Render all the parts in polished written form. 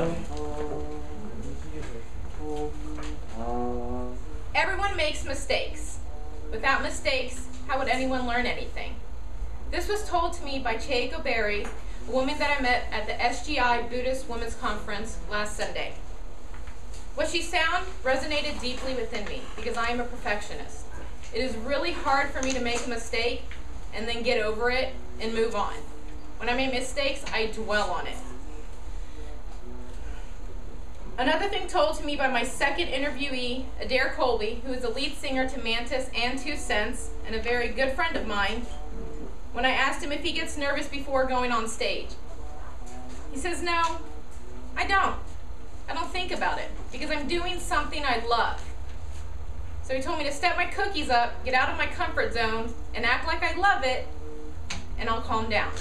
go. Everyone makes mistakes. Without mistakes, how would anyone learn anything? This was told to me by Che Goberi, a woman that I met at the SGI Buddhist Women's Conference last Sunday. What she said resonated deeply within me because I am a perfectionist. It is really hard for me to make a mistake and then get over it and move on. When I make mistakes, I dwell on it. Another thing told to me by my second interviewee, Adair Colby, who is the lead singer to Mantis and 2 Cents and a very good friend of mine, when I asked him if he gets nervous before going on stage. He says, no, I don't. I don't think about it because I'm doing something I love. So he told me to step my cookies up, get out of my comfort zone, and act like I love it, and I'll calm down.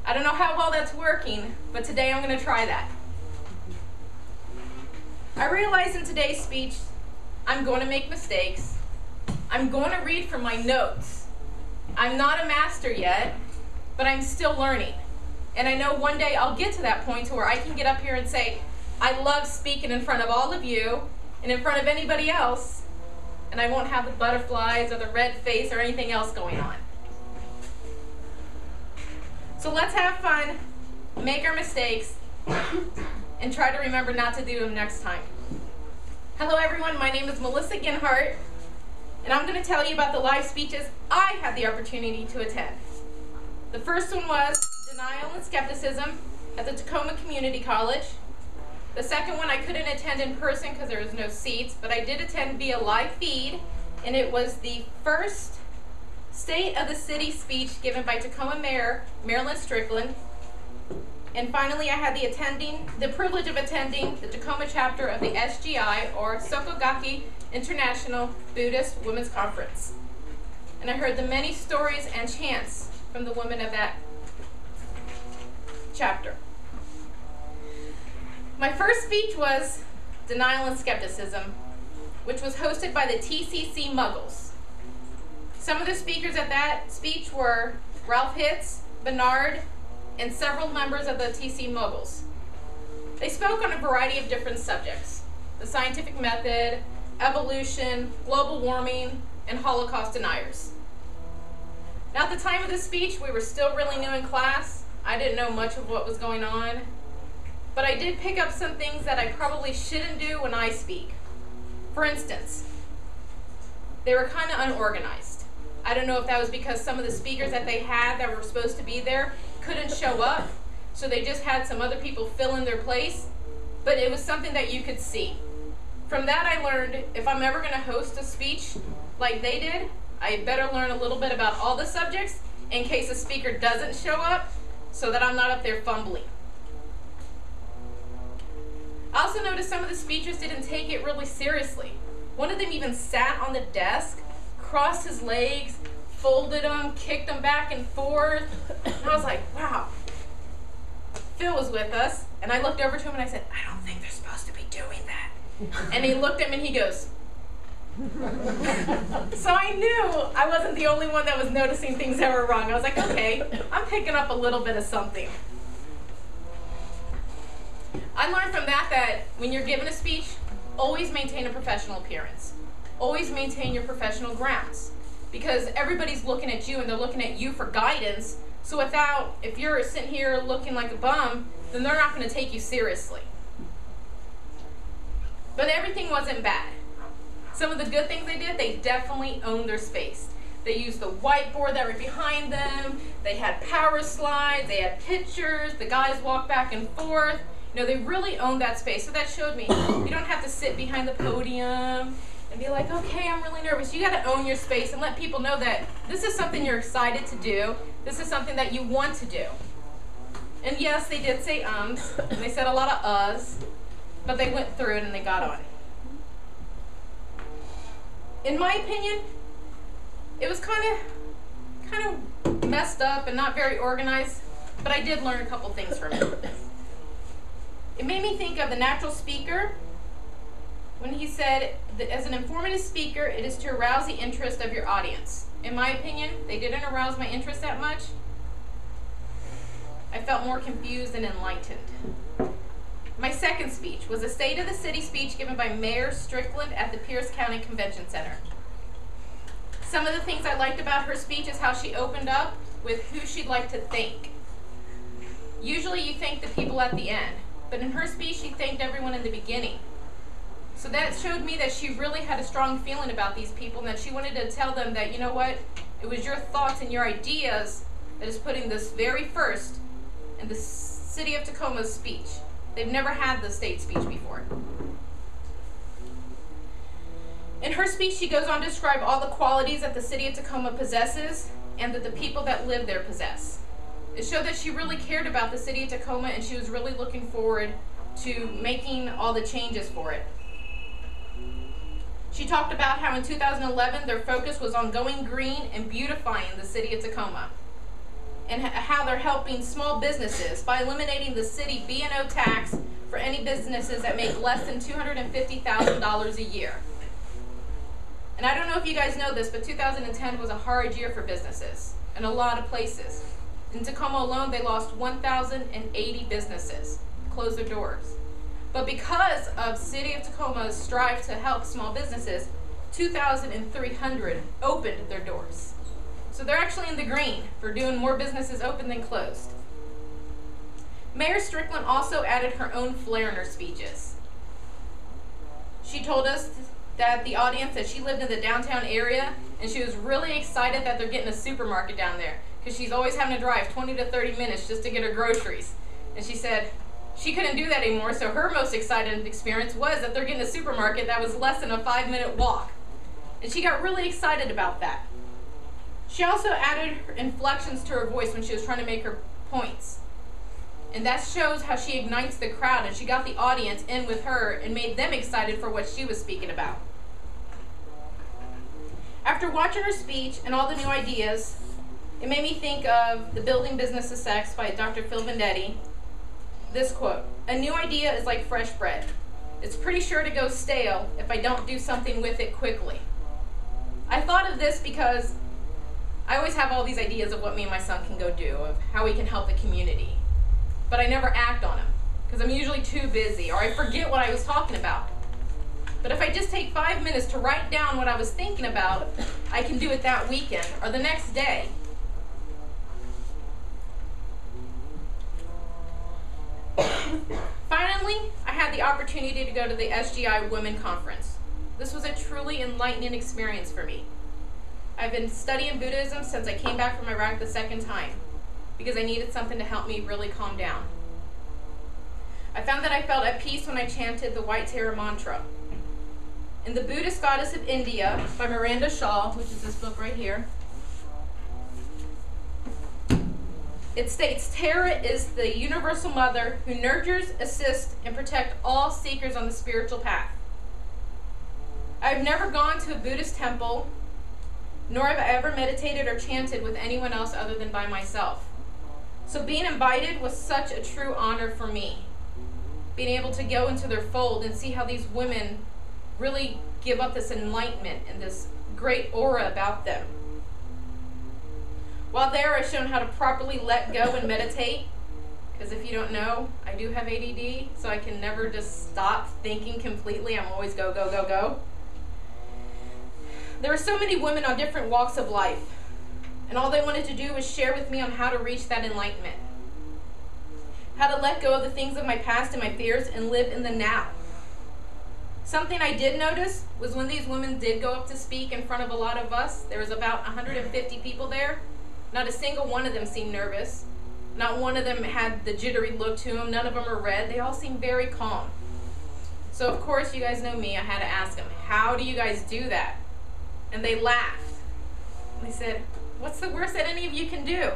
I don't know how well that's working, but today I'm going to try that. I realized in today's speech, I'm going to make mistakes. I'm going to read from my notes. I'm not a master yet, but I'm still learning. And I know one day I'll get to that point to where I can get up here and say, I love speaking in front of all of you and in front of anybody else, and I won't have the butterflies or the red face or anything else going on. So let's have fun, make our mistakes, and try to remember not to do them next time. Hello everyone, my name is Melissa Gindhart, and I'm going to tell you about the live speeches I had the opportunity to attend. The first one was Denial and Skepticism at the Tacoma Community College. The second one I couldn't attend in person because there was no seats, but I did attend via live feed, and it was the first State of the City speech given by Tacoma Mayor Marilyn Strickland. And finally, I had the privilege of attending the Tacoma chapter of the SGI, or Sokogaki International Buddhist Women's Conference. And I heard the many stories and chants from the women of that chapter. My first speech was Denial and Skepticism, which was hosted by the TCC Muggles. Some of the speakers at that speech were Ralph Hitz, Bernard, and several members of the TC Muggles. They spoke on a variety of different subjects: the scientific method, evolution, global warming, and Holocaust deniers. Now, at the time of the speech, we were still really new in class. I didn't know much of what was going on, but I did pick up some things that I probably shouldn't do when I speak. For instance, they were kind of unorganized. I don't know if that was because some of the speakers that they had that were supposed to be there couldn't show up, so they just had some other people fill in their place, but it was something that you could see. From that, I learned if I'm ever going to host a speech like they did, I better learn a little bit about all the subjects in case a speaker doesn't show up, so that I'm not up there fumbling. I also noticed some of the speakers didn't take it really seriously. One of them even sat on the desk, crossed his legs, folded them, kicked them back and forth. And I was like, wow. Phil was with us, and I looked over to him and I said, I don't think they're supposed to be doing that. And he looked at me and he goes. So I knew I wasn't the only one that was noticing things that were wrong. I was like, okay, I'm picking up a little bit of something. I learned from that when you're giving a speech, always maintain a professional appearance. Always maintain your professional grounds. Because everybody's looking at you and they're looking at you for guidance. So if you're sitting here looking like a bum, then they're not going to take you seriously. But everything wasn't bad. Some of the good things they did, they definitely owned their space. They used the whiteboard that were behind them. They had power slides. They had pictures. The guys walked back and forth. You know, they really owned that space. So that showed me you don't have to sit behind the podium and be like, okay, I'm really nervous. You got to own your space and let people know that this is something you're excited to do. This is something that you want to do. And yes, they did say and they said a lot of uhs, but they went through it and they got on. In my opinion, it was kind of messed up and not very organized, but I did learn a couple things from it. It made me think of the natural speaker when he said that as an informative speaker, it is to arouse the interest of your audience. In my opinion, they didn't arouse my interest that much. I felt more confused than enlightened. speech was a State of the City speech given by Mayor Strickland at the Pierce County Convention Center. Some of the things I liked about her speech is how she opened up with who she'd like to thank. Usually you thank the people at the end, but in her speech she thanked everyone in the beginning. So that showed me that she really had a strong feeling about these people and that she wanted to tell them that, you know what, it was your thoughts and your ideas that is putting this very first in the City of Tacoma's speech. They've never had the state speech before. In her speech, she goes on to describe all the qualities that the City of Tacoma possesses and that the people that live there possess. It showed that she really cared about the City of Tacoma and she was really looking forward to making all the changes for it. She talked about how in 2011 their focus was on going green and beautifying the City of Tacoma, and how they're helping small businesses by eliminating the city B&O tax for any businesses that make less than $250,000 a year. And I don't know if you guys know this, but 2010 was a hard year for businesses in a lot of places. In Tacoma alone, they lost 1,080 businesses, closed their doors. But because of City of Tacoma's strive to help small businesses, 2,300 opened their doors. So they're actually in the green for doing more businesses open than closed. Mayor Strickland also added her own flair in her speeches. She told us that the audience, that she lived in the downtown area and she was really excited that they're getting a supermarket down there because she's always having to drive 20 to 30 minutes just to get her groceries. And she said she couldn't do that anymore, so her most exciting experience was that they're getting a supermarket that was less than a 5-minute walk. And she got really excited about that. She also added inflections to her voice when she was trying to make her points. And that shows how she ignites the crowd, and she got the audience in with her and made them excited for what she was speaking about. After watching her speech and all the new ideas, it made me think of The Building Business of Sex by Dr. Phil Venditti. This quote, "A new idea is like fresh bread. It's pretty sure to go stale if I don't do something with it quickly." I thought of this because I always have all these ideas of what me and my son can go do, of how we can help the community. But I never act on them because I'm usually too busy or I forget what I was talking about. But if I just take 5 minutes to write down what I was thinking about, I can do it that weekend or the next day. Finally, I had the opportunity to go to the SGI Women Conference. This was a truly enlightening experience for me. I've been studying Buddhism since I came back from Iraq the second time because I needed something to help me really calm down. I found that I felt at peace when I chanted the White Terror mantra. In The Buddhist Goddess of India by Miranda Shaw, which is this book right here, it states, "Terra is the universal mother who nurtures, assists, and protects all seekers on the spiritual path." I've never gone to a Buddhist temple, nor have I ever meditated or chanted with anyone else other than by myself. So being invited was such a true honor for me. Being able to go into their fold and see how these women really give up this enlightenment and this great aura about them. While there, I've shown how to properly let go and meditate, because if you don't know, I do have ADD, so I can never just stop thinking completely. I'm always go, go, go, go. There are so many women on different walks of life, and all they wanted to do was share with me on how to reach that enlightenment. How to let go of the things of my past and my fears and live in the now. Something I did notice was when these women did go up to speak in front of a lot of us, there was about 150 people there. Not a single one of them seemed nervous. Not one of them had the jittery look to them. None of them were red. They all seemed very calm. So of course, you guys know me, I had to ask them, how do you guys do that? And they laughed. And they said, "What's the worst that any of you can do?"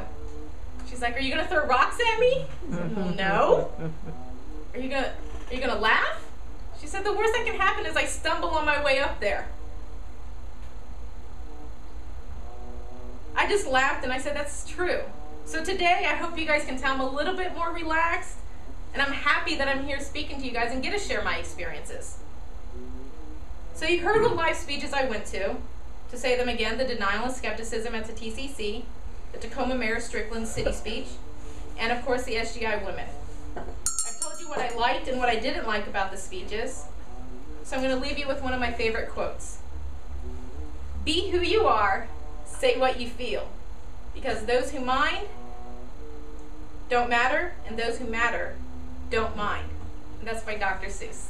She's like, "Are you gonna throw rocks at me?" I said, "Well, no." Are you gonna laugh?" She said, "The worst that can happen is I stumble on my way up there." I just laughed and I said, "That's true." So today, I hope you guys can tell I'm a little bit more relaxed, and I'm happy that I'm here speaking to you guys and get to share my experiences. So you heard the live speeches I went to say them again, the denial and skepticism at the TCC, the Tacoma Mayor Strickland city speech, and of course the SGI women. I've told you what I I liked and what I didn't like about the speeches. So I'm going to leave you with one of my favorite quotes. Be who you are, say what you feel, because those who mind don't matter, and those who matter don't mind. And that's by Dr. Seuss.